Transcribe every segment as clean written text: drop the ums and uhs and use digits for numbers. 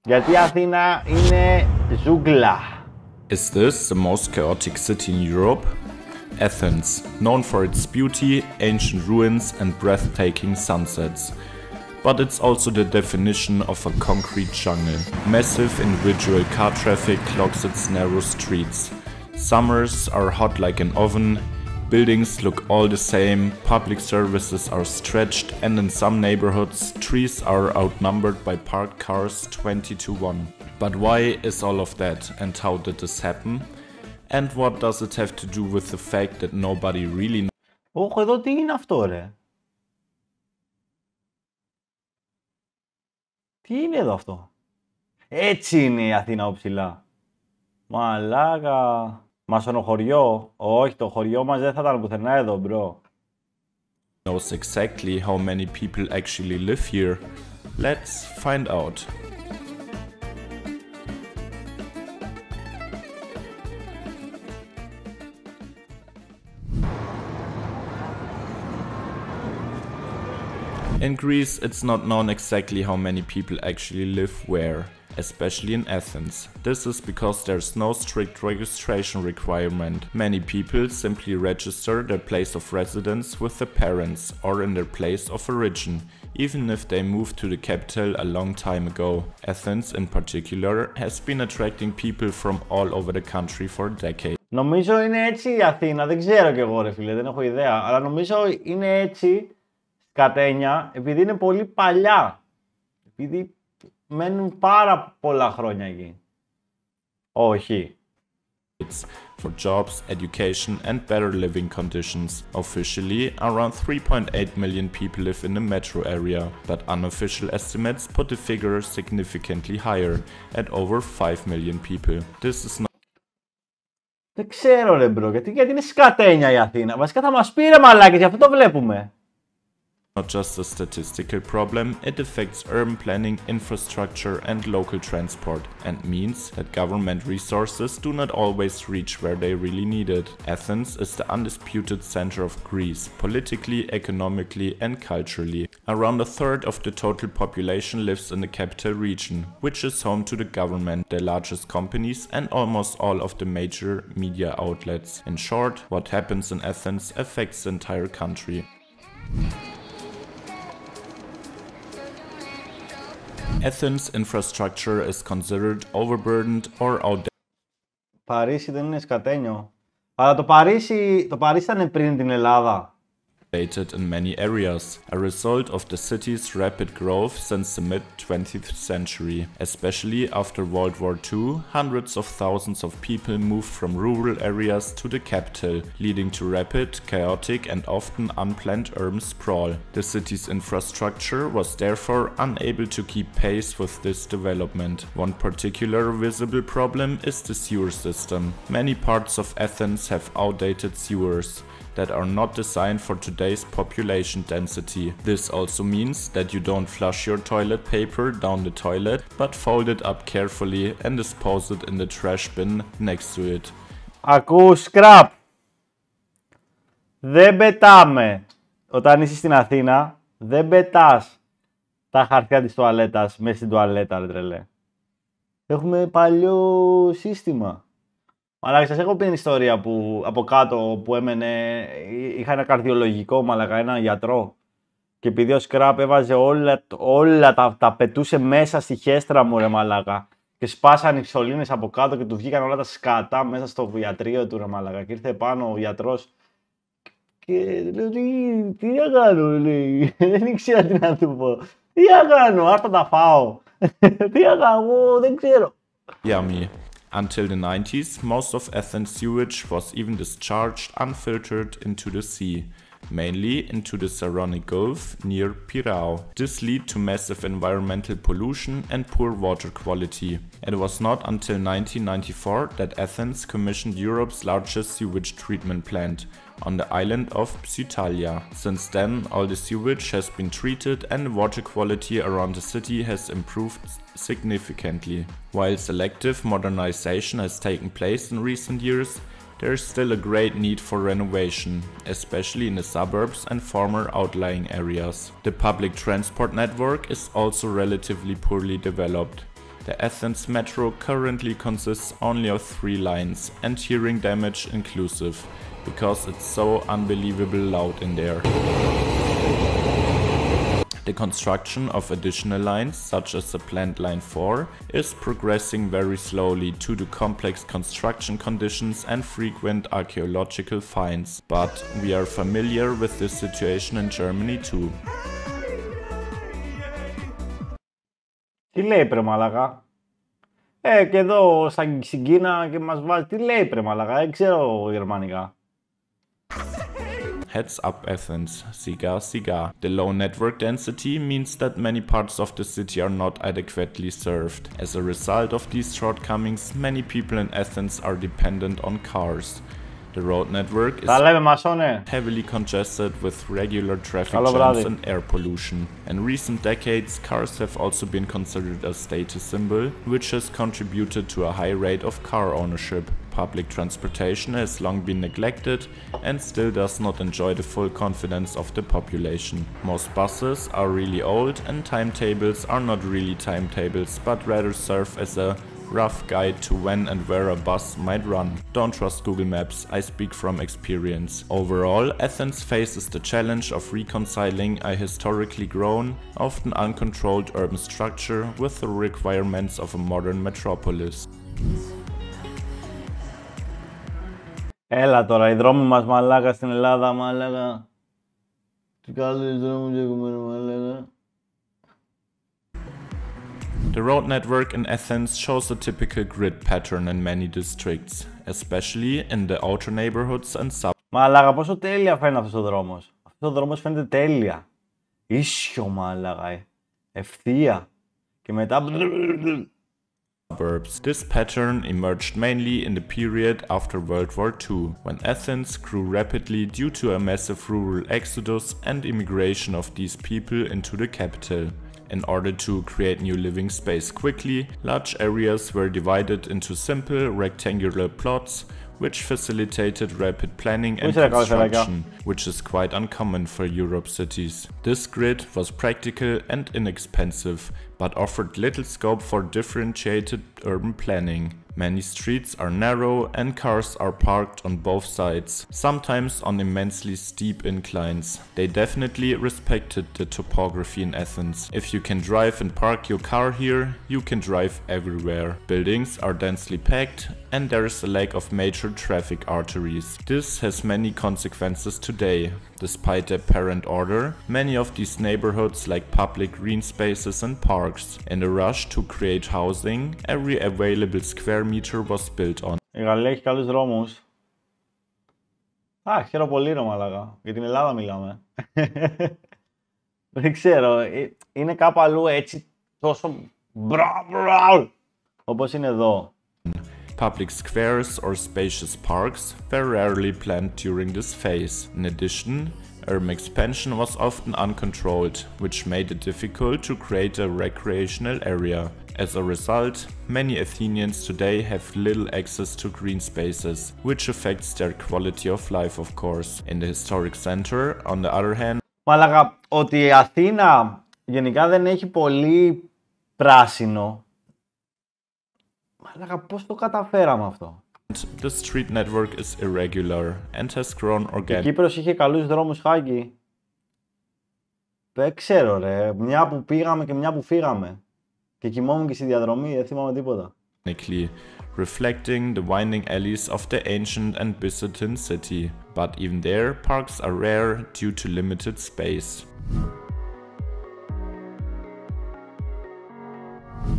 Γιατί η Αθήνα είναι ζούγκλα. Is this the most chaotic city in Europe? Athens, known for its beauty, ancient ruins and breathtaking sunsets. But it's also the definition of a concrete jungle. Massive individual car traffic clogs its narrow streets. Summers are hot like an oven, buildings look all the same, public services are stretched, and in some neighborhoods, trees are outnumbered by parked cars 20-1. But why is all of that, and how did this happen? And what does it have to do with the fact that nobody really knows? Όχι, εδώ τι είναι αυτό, ρε? Τι είναι εδώ αυτό? Έτσι είναι η Αθήνα οψηλά. Μαλάκα. Μασονοχωριό. Όχι, το χωριό μας δεν θα ήταν πουθενά εδώ, μπρο. Knows exactly how many people actually live here. Let's find out. In Greece, it's not known exactly how many people actually live where, especially in Athens. This is because there's no strict registration requirement. Many people simply register their place of residence with their parents or in their place of origin, even if they moved to the capital a long time ago. Athens in particular has been attracting people from all over the country for decades. Νομίζω είναι έτσι η Αθήνα, δεν ξέρω κι εγώ ρε φίλε, δεν έχω ιδέα, αλλά νομίζω είναι έτσι Κατένια επειδή είναι πολύ παλιά, επειδή μένουν πάρα πολλά χρόνια εκεί. Όχι. For jobs, education and better living conditions. Officially, around 3.8 million people live in the metro area, but unofficial estimates put the figure significantly higher, at over 5 million people. This is not... Δεν ξέρω ρε μπρο, γιατί είναι σκατένια η Αθήνα. Βασικά θα μας πει ρε μαλάκες, γι' αυτό το βλέπουμε. Not just a statistical problem, it affects urban planning, infrastructure and local transport, and means that government resources do not always reach where they really need it. Athens is the undisputed center of Greece, politically, economically and culturally. Around a third of the total population lives in the capital region, which is home to the government, the largest companies and almost all of the major media outlets. In short, what happens in Athens affects the entire country. Athens' infrastructure is considered overburdened or outdated. Παρίσι δεν είναι σκατένιο. Αλλά το Παρίσι ήταν πριν την Ελλάδα. In many areas, a result of the city's rapid growth since the mid-20th century. Especially after World War II, hundreds of thousands of people moved from rural areas to the capital, leading to rapid, chaotic and often unplanned urban sprawl. The city's infrastructure was therefore unable to keep pace with this development. One particular visible problem is the sewer system. Many parts of Athens have outdated sewers that are not designed for today's population density. This also means that you don't flush your toilet paper down the toilet, but fold it up carefully and dispose it in the trash bin next to it. Ακούς, scrap! Δεν πετάμε. Όταν είσαι στην Αθήνα, δεν πετάς τα χαρτιά της τουαλέτας μέσα στην τουαλέτα, ρε τρελέ. Έχουμε παλιό σύστημα. Αλλά σας έχω πει την ιστορία που από κάτω που έμενε, είχα ένα καρδιολογικό μαλακά, ένα γιατρό. Και επειδή ο Σκραπ έβαζε όλα τα πετούσε μέσα στη χέστρα μου ρε μαλάκα. Και σπάσαν οι σωλήνες από κάτω και του βγήκαν όλα τα σκατά μέσα στο ιατρείο του ρε μαλάκα. Και ήρθε πάνω ο γιατρός και λέω τι να κάνω λέει, δεν ήξερα τι να του πω. Τι να κάνω, άστα τα φάω. Τι να κάνω, δεν ξέρω. Yummy. Until the 90s, most of Athens' sewage was even discharged unfiltered into the sea, mainly into the Saronic Gulf near Pirao. This led to massive environmental pollution and poor water quality. It was not until 1994 that Athens commissioned Europe's largest sewage treatment plant on the island of Psytalia. Since then, all the sewage has been treated and the water quality around the city has improved significantly. While selective modernization has taken place in recent years, there is still a great need for renovation, especially in the suburbs and former outlying areas. The public transport network is also relatively poorly developed. The Athens metro currently consists only of 3 lines and hearing damage inclusive, because it's so unbelievably loud in there. The construction of additional lines, such as the planned line 4, is progressing very slowly due to complex construction conditions and frequent archaeological finds, but we are familiar with this situation in Germany too. Τι λέει πρε μαλακά? Και εδώ στην Κίνα και μας βάζει. Τι λέει πρε μαλακά? Δεν ξέρω γερμανικά. Heads up Athens, Siga Siga. The low network density means that many parts of the city are not adequately served. As a result of these shortcomings, many people in Athens are dependent on cars. The road network is heavily congested with regular traffic jams and air pollution. In recent decades, cars have also been considered a status symbol, which has contributed to a high rate of car ownership. Public transportation has long been neglected and still does not enjoy the full confidence of the population. Most buses are really old and timetables are not really timetables, but rather serve as a rough guide to when and where a bus might run. Don't trust Google Maps, I speak from experience. Overall, Athens faces the challenge of reconciling a historically grown, often uncontrolled urban structure with the requirements of a modern metropolis. Έλα τώρα, οι δρόμοι μας μαλάκα στην Ελλάδα, μαλάκα. Τι καλούς δρόμους έχουμε, μαλάκα. The road network in Athens shows a typical grid pattern in many districts, especially in the outer neighborhoods and suburbs. Μαλάκα, πόσο τέλεια φαίνεται αυτός ο δρόμος. Αυτός ο δρόμος φαίνεται τέλεια. Ίσιο, μαλάκα, ευθεία. Και μετά... This pattern emerged mainly in the period after World War II, when Athens grew rapidly due to a massive rural exodus and immigration of these people into the capital. In order to create new living space quickly, large areas were divided into simple rectangular plots, which facilitated rapid planning and construction, which is quite uncommon for Europe cities. This grid was practical and inexpensive, but offered little scope for differentiated urban planning. Many streets are narrow and cars are parked on both sides, sometimes on immensely steep inclines. They definitely respected the topography in Athens. If you can drive and park your car here, you can drive everywhere. Buildings are densely packed and there is a lack of major traffic arteries. This has many consequences today. Despite the apparent order, many of these neighborhoods lack public green spaces and parks. In a rush to create housing, every available square meter was built on. Η Γαλλία έχει καλούς δρόμους. Χαίρομαι πολύ ρε μαλάκα. Για την Ελλάδα μιλάμε. Δεν ξέρω. Είναι κάπου αλλού έτσι τόσο όπως είναι εδώ. Public squares or spacious parks were rarely planned during this phase. In addition, urban expansion was often uncontrolled, which made it difficult to create a recreational area. As a result, many Athenians today have little access to green spaces, which affects their quality of life, of course. In the historic center, on the other hand, μαλάκα, ότι η Αθήνα γενικά δεν έχει πολύ πράσινο. Μαλάκα, πώς το καταφέραμε αυτό? The street network is irregular and has grown organically. Η Κύπρος είχε καλούς δρόμους, Hacky. Δεν ξέρω ρε, μια που πήγαμε και μια που φύγαμε. Και κοιμόμουν και στη διαδρομή, δεν θυμάμαι τίποτα. Reflecting the winding alleys of the ancient and Byzantine city. But even there, parks are rare due to limited space.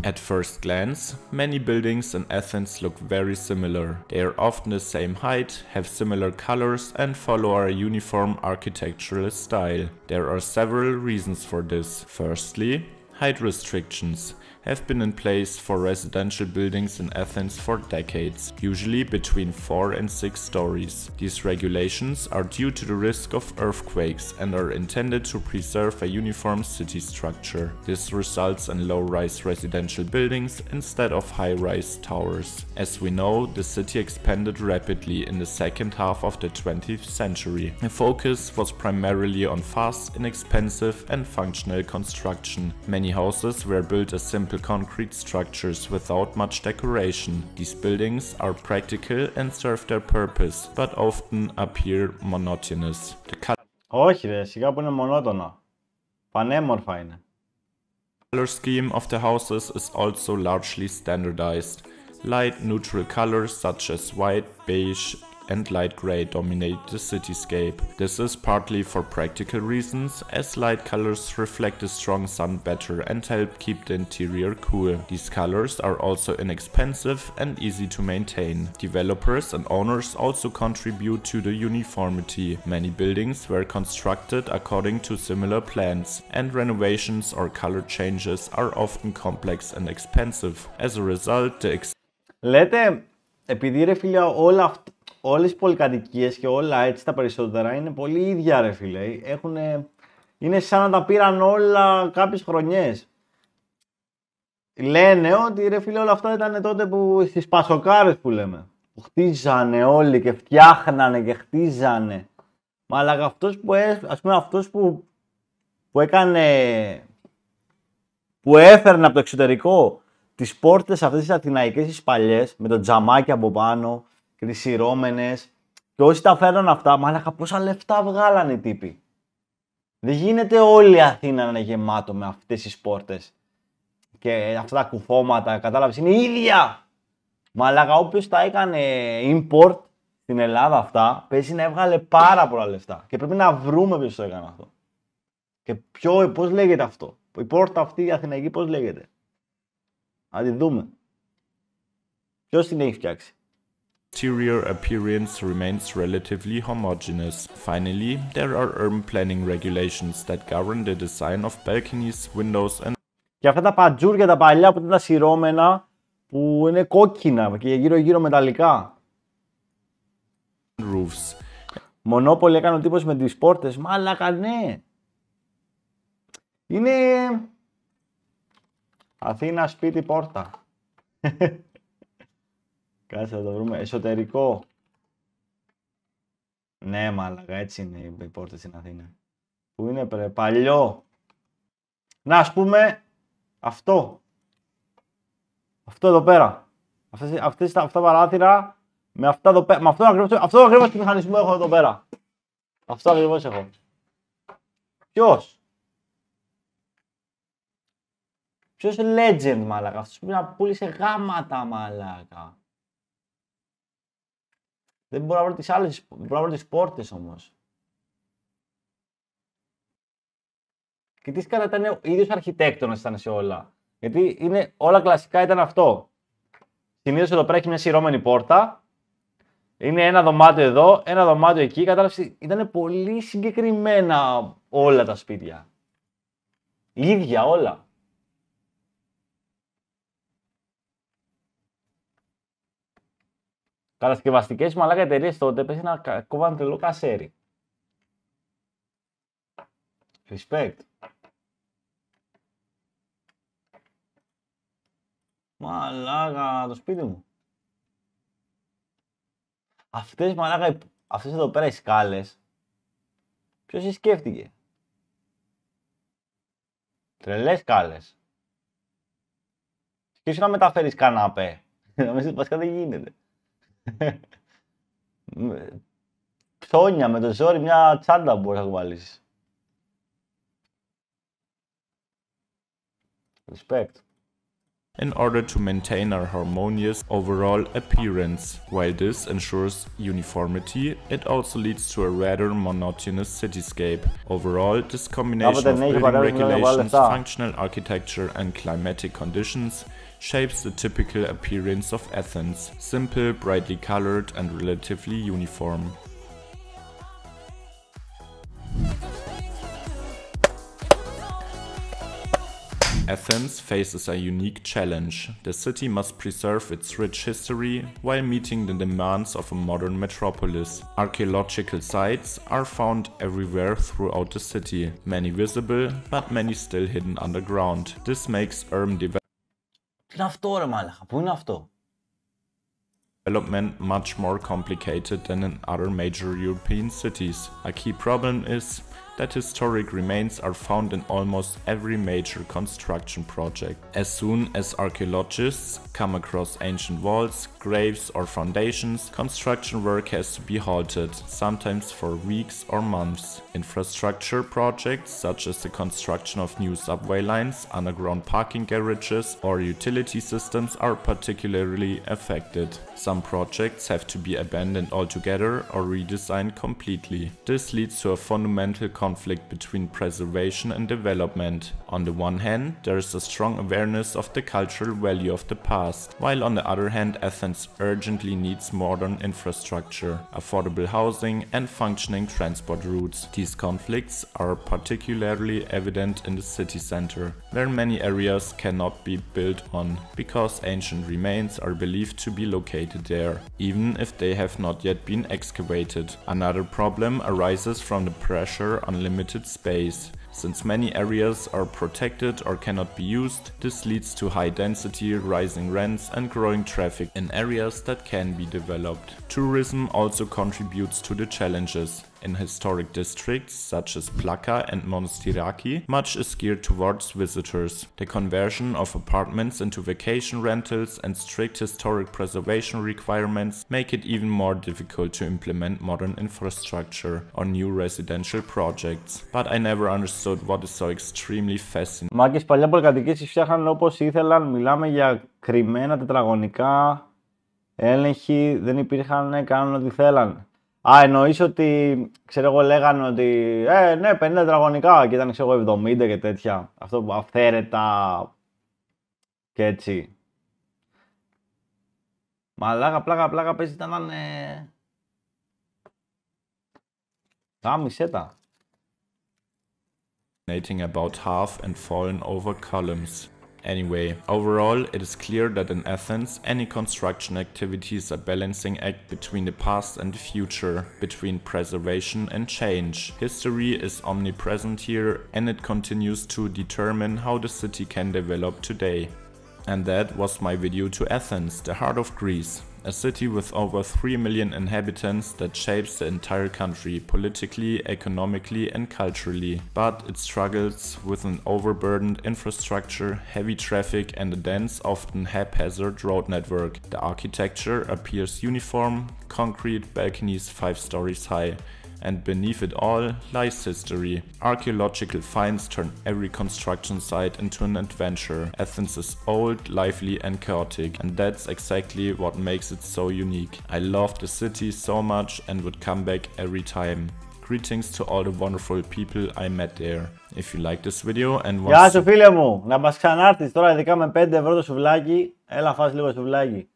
At first glance, many buildings in Athens look very similar. They are often the same height, have similar colors and follow a uniform architectural style. There are several reasons for this. Firstly, height restrictions have been in place for residential buildings in Athens for decades, usually between 4 and 6 stories. These regulations are due to the risk of earthquakes and are intended to preserve a uniform city structure. This results in low-rise residential buildings instead of high-rise towers. As we know, the city expanded rapidly in the second half of the 20th century. The focus was primarily on fast, inexpensive and functional construction. Many houses were built as simple simple concrete structures without much decoration. These buildings are practical and serve their purpose, but often appear monotonous. The Όχι ρε, σιγά που είναι μονότονα. Πανέμορφα είναι. color scheme of the houses is also largely standardized. Light neutral colors such as white, beige and light gray dominate the cityscape. This is partly for practical reasons, as light colors reflect the strong sun better and help keep the interior cool. These colors are also inexpensive and easy to maintain. Developers and owners also contribute to the uniformity. Many buildings were constructed according to similar plans, and renovations or color changes are often complex and expensive. As a result, the Λέτε, επειδή ρε φίλε όλες οι πολυκατοικίες και όλα έτσι τα περισσότερα είναι πολύ ίδια ρε φίλε. Είναι σαν να τα πήραν όλα κάποιες χρονιές. Λένε ότι ρε φίλε όλα αυτά ήταν τότε που στις πασοκάρες που λέμε. Που χτίζανε όλοι και φτιάχνανε και χτίζανε. Μα αλλά αυτός που, ας πούμε, αυτός που έκανε, που έφερνε από το εξωτερικό τις πόρτες αυτές τις αθηναϊκές τις παλιές, με το τζαμάκι από πάνω και τις σειρώμενες, και όσοι τα φέρναν αυτά, μάλακα πόσα λεφτά βγάλανε οι τύποι. Δεν γίνεται όλη η Αθήνα να είναι γεμάτο με αυτές τις πόρτες και αυτά τα κουφώματα, κατάλαβες, είναι ίδια. Μάλακα όποιος τα έκανε import στην Ελλάδα αυτά, παίζει να έβγαλε πάρα πολλά λεφτά και πρέπει να βρούμε ποιος το έκανε αυτό. Και πώς λέγεται αυτό, η πόρτα αυτή η αθηναϊκή πώς λέγεται. Να τη δούμε. Ποιος την έχει φτιάξει. exterior appearance remains relatively homogeneous. Finally, there are urban planning regulations that govern the design of balconies, windows and Και αυτά τα πατζούρια τα παλιά που ήταν τα σειρώμενα, που είναι κόκκινα και γύρω-γύρω μεταλλικά. roofs. Μονόπολη έκανε ο τύπος με τις πόρτες. Μάλακα, ναι. Είναι Αθήνα, σπίτι, πόρτα. Κάτσε να το βρούμε. Εσωτερικό. Ναι, μάλακα, έτσι είναι οι πόρτες στην Αθήνα. Πού είναι, παλιό. Να, ας πούμε, αυτό. Αυτό εδώ πέρα. Αυτά τα παράθυρα, με αυτά εδώ πέρα. Με αυτό ακριβώς το μηχανισμό έχω εδώ πέρα. Αυτό ακριβώς έχω. Ποιος? Ποιος legend, μάλακα. Αυτός που να πούλησε γάματα, μάλακα. Δεν μπορώ να βρω τις άλλες, μπορώ να βρω τις πόρτες όμως. Και τι σκάτα ήταν ο ίδιος αρχιτέκτονας ήταν σε όλα. Γιατί είναι, όλα κλασικά ήταν αυτό. Συνήθως εδώ πέρα έχει μια σειρώμενη πόρτα. Είναι ένα δωμάτιο εδώ, ένα δωμάτιο εκεί. Κατάλαβες, ήταν πολύ συγκεκριμένα όλα τα σπίτια. Ίδια όλα. Κατασκευαστικές μαλάκα εταιρείες τότε πέσει να κόβανε τρελό κασέρι. Respect. Μαλάκα, το σπίτι μου. Αυτές μαλάκα, αυτές εδώ πέρα οι σκάλες, ποιος τις σκέφτηκε? Τρελές σκάλες. Σκέφτηκε να μεταφέρεις καναπέ. Νομίζω βασικά δεν γίνεται. Ψώνια με το ζόρι, μια τσάντα μπορείς να κουβαλήσεις. Respect. In order to maintain a harmonious overall appearance. While this ensures uniformity, it also leads to a rather monotonous cityscape. Overall, this combination of building regulations, functional architecture and climatic conditions shapes the typical appearance of Athens. Simple, brightly colored and relatively uniform. Athens faces a unique challenge. The city must preserve its rich history while meeting the demands of a modern metropolis. Archaeological sites are found everywhere throughout the city, many visible but many still hidden underground. This makes urban development much more complicated than in other major European cities. A key problem is that historic remains are found in almost every major construction project. As soon as archaeologists come across ancient walls, graves or foundations, construction work has to be halted, sometimes for weeks or months. Infrastructure projects such as the construction of new subway lines, underground parking garages or utility systems are particularly affected. Some projects have to be abandoned altogether or redesigned completely. This leads to a fundamental conflict between preservation and development. On the one hand, there is a strong awareness of the cultural value of the past, while on the other hand, Athens urgently needs modern infrastructure, affordable housing and functioning transport routes. These conflicts are particularly evident in the city center, where many areas cannot be built on, because ancient remains are believed to be located there, even if they have not yet been excavated. Another problem arises from the pressure on limited space. Since many areas are protected or cannot be used, this leads to high density, rising rents and growing traffic in areas that can be developed. Tourism also contributes to the challenges. In historic districts such as Plaka and Monastiraki, much is geared towards visitors. The conversion of apartments into vacation rentals and strict historic preservation requirements make it even more difficult to implement modern infrastructure or new residential projects. But I never understood what is so extremely fascinating. Μάγκες, παλιά πολυκατοικίες φτιάχναν όπως ήθελαν, μιλάμε για κρυμμένα τετραγωνικά, έλεγχοι, δεν υπήρχαν, κάνουν ό,τι θέλαν. Α, εννοείς ότι, ξέρω εγώ, λέγανε ότι ναι, 50 τετραγωνικά και ήταν, ξέρω εγώ, 70 και τέτοια. Αυτό αυθαίρετα και έτσι. Μαλάκα, πλάκα, παίζει ήταν γάμισε τα. About half and fallen over columns. Anyway, overall, it is clear that in Athens, any construction activity is a balancing act between the past and the future, between preservation and change. History is omnipresent here, and it continues to determine how the city can develop today. And that was my video to Athens, the heart of Greece. A city with over 3 million inhabitants that shapes the entire country politically, economically and culturally. But it struggles with an overburdened infrastructure, heavy traffic and a dense, often haphazard road network. The architecture appears uniform, concrete balconies 5 stories high. And beneath it all lies history. Archaeological finds turn every construction site into an adventure. Athens is old, lively and chaotic, and that's exactly what makes it so unique. I love the city so much and would come back every time. Greetings to all the wonderful people I met there. If you like this video and want... Γεια σου φίλε μου, να μας ξανάρθεις τώρα ειδικά με 5 ευρώ το σουβλάκι. Έλα φας λίγο σουβλάκι.